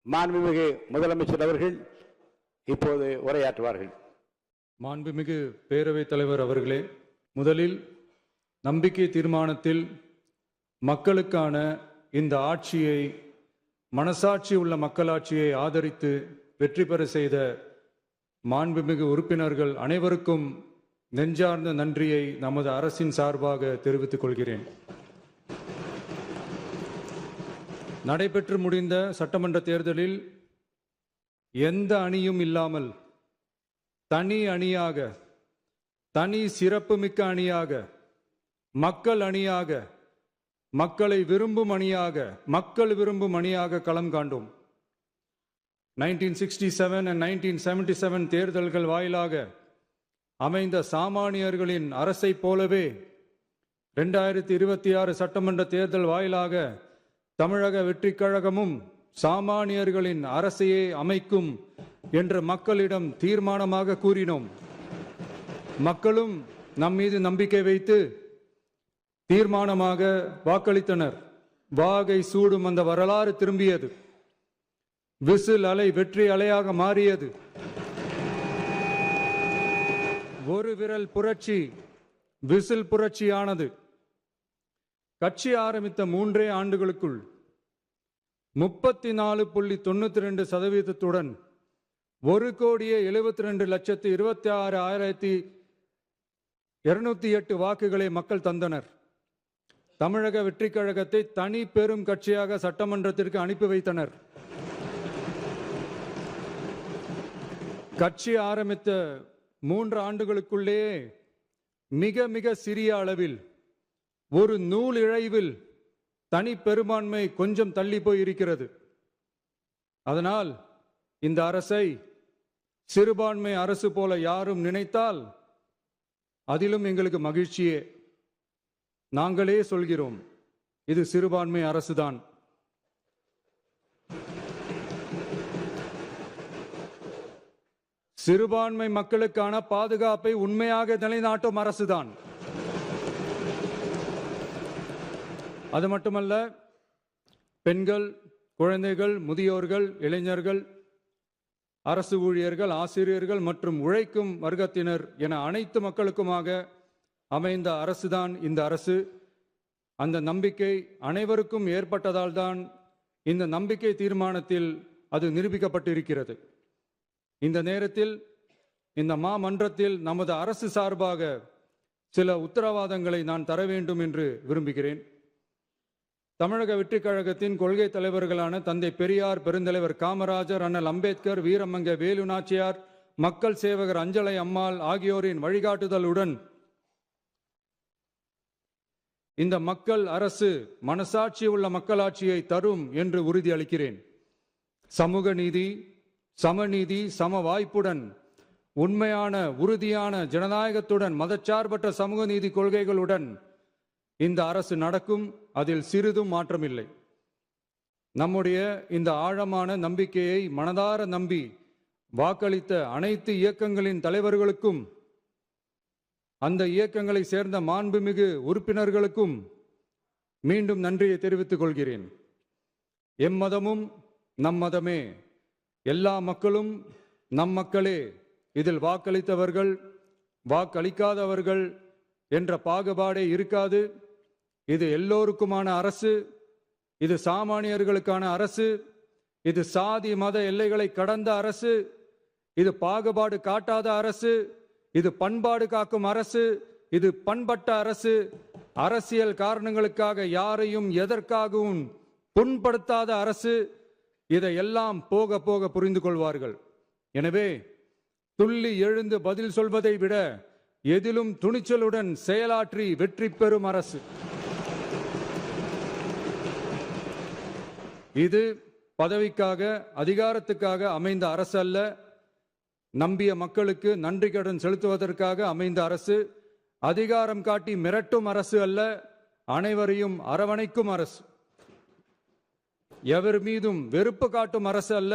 மாண்புமிகு முதலமைச்சர் அவர்கள் இப்போது உரையாற்றுவார்கள். மாண்புமிகு பேரவைத் தலைவர் அவர்களே, முதலில் நம்பிக்கை தீர்மானத்தில் மக்களுக்கான இந்த ஆட்சியை, மனசாட்சி உள்ள மக்களாட்சியை ஆதரித்து வெற்றி பெற செய்த மாண்புமிகு உறுப்பினர்கள் அனைவருக்கும் நெஞ்சார்ந்த நன்றியை நமது அரசின் சார்பாக தெரிவித்துக் கொள்கிறேன். நடைபெற்று முடிந்த சட்டமன்ற தேர்தலில் எந்த அணியும் இல்லாமல் தனி அணியாக, தனி சிறப்புமிக்க அணியாக, மக்கள் அணியாக, மக்களை விரும்பும் அணியாக, மக்கள் விரும்பும் அணியாக களம் காண்டோம். 1967 and 1977 தேர்தல்கள் வாயிலாக அமைந்த சாமானியர்களின் அரசை போலவே 2026 சட்டமன்ற தேர்தல் வாயிலாக தமிழக வெற்றிக் கழகமும் சாமானியர்களின் அரசையே அமைக்கும் என்று மக்களிடம் தீர்மானமாக கூறினோம். மக்களும் நம் மீது நம்பிக்கை வைத்து தீர்மானமாக வாக்களித்தனர். வாகை சூடும் அந்த வரலாறு திரும்பியது. விசில் அலை வெற்றி அலையாக மாறியது. ஒரு விரல் புரட்சி விசில் புரட்சியானது. கட்சி ஆரம்பித்த 3 ஆண்டுகளுக்குள் 34.92% 1,72,26,208 வாக்குகளை மக்கள் தந்தனர். தமிழக வெற்றிக் கழகத்தை தனி பெரும் கட்சியாக சட்டமன்றத்திற்கு அனுப்பி வைத்தனர். கட்சி ஆரம்பித்த 3 ஆண்டுகளுக்குள்ளேயே மிக மிக சிறிய அளவில், ஒரு நூல் இழைவில் தனி பெரும்பான்மை கொஞ்சம் தள்ளி போயிருக்கிறது. அதனால் இந்த அரசை சிறுபான்மை அரசு போல யாரும் நினைத்தால் அதிலும் எங்களுக்கு மகிழ்ச்சியே. நாங்களே சொல்கிறோம், இது சிறுபான்மை அரசுதான். சிறுபான்மை மக்களுக்கான பாதுகாப்பை உண்மையாக நிலைநாட்டும் அரசுதான். அது மட்டுமல்ல, பெண்கள், குழந்தைகள், முதியோர்கள், இளைஞர்கள், அரசு ஊழியர்கள், ஆசிரியர்கள் மற்றும் உழைக்கும் வர்க்கத்தினர் என அனைத்து மக்களுக்குமாக அமைந்த அரசுதான் இந்த அரசு. அந்த நம்பிக்கை அனைவருக்கும் ஏற்பட்டதால் தான் இந்த நம்பிக்கை தீர்மானத்தில் அது நிரூபிக்கப்பட்டிருக்கிறது. இந்த நேரத்தில் இந்த மாமன்றத்தில் நமது அரசு சார்பாக சில உத்தரவாதங்களை நான் தர வேண்டும் என்று விரும்புகிறேன். தமிழக வெற்றிக் கழகத்தின் கொள்கை தலைவர்களான தந்தை பெரியார், பெருந்தலைவர் காமராஜர், அண்ணல் அம்பேத்கர், வீரமங்க வேலு நாச்சியார், மக்கள் சேவகர் அஞ்சலை அம்மாள் ஆகியோரின் வழிகாட்டுதலுடன் இந்த மக்கள் அரசு மனசாட்சி உள்ள மக்களாட்சியை தரும் என்று உறுதியளிக்கிறேன். சமூக நீதி, சமநீதி, சம வாய்ப்புடன், உண்மையான உறுதியான ஜனநாயகத்துடன், மதச்சார்பற்ற சமூக நீதி கொள்கைகளுடன் இந்த அரசு நடக்கும். அதில் சிறிதும் மாற்றமில்லை. நம்முடைய இந்த ஆழமான நம்பிக்கையை மனதார நம்பி வாக்களித்த அனைத்து இயக்கங்களின் தலைவர்களுக்கும், அந்த இயக்கங்களை சேர்ந்த மாண்புமிகு உறுப்பினர்களுக்கும் மீண்டும் நன்றியை தெரிவித்துக் கொள்கிறேன். எம்மதமும் நம் மதமே, எல்லா மக்களும் நம் மக்களே, இதில் வாக்களித்தவர்கள் வாக்களிக்காதவர்கள் என்ற பாகுபாடே இருக்காது. இது எல்லோருக்குமான அரசு. இது சாமானியர்களுக்கான அரசு. இது சாதி மத எல்லைகளை கடந்த அரசு. இது பாகுபாடு காட்டாத அரசு. இது பண்பாடு காக்கும் அரசு. இது பண்பட்ட அரசு. அரசியல் காரணங்களுக்காக யாரையும் எதற்காகவும் புண்படுத்தாத அரசு. இதையெல்லாம் போக போக புரிந்து கொள்வார்கள். எனவே துள்ளி எழுந்து பதில் சொல்வதை விட எதிலும் துணிச்சலுடன் செயலாற்றி வெற்றி பெறும் அரசு இது. பதவிக்காக, அதிகாரத்துக்காக அமைந்த அரசு அல்ல. நம்பிய மக்களுக்கு நன்றி கடன் செலுத்துவதற்காக அமைந்த அரசு. அதிகாரம் காட்டி மிரட்டும் அரசு அல்ல, அனைவரையும் அரவணைக்கும் அரசு. எவர் மீதும் வெறுப்பு காட்டும் அரசு அல்ல,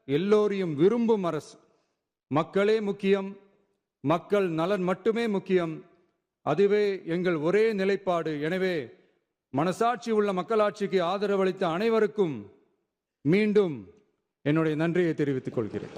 எல்லோரையும் விரும்பும் அரசு. மக்களே முக்கியம், மக்கள் நலன் மட்டுமே முக்கியம். அதுவே எங்கள் ஒரே நிலைப்பாடு. எனவே மனசாட்சி உள்ள மக்களாட்சிக்கு ஆதரவளித்த அனைவருக்கும் மீண்டும் என்னுடைய நன்றியை தெரிவித்துக் கொள்கிறேன்.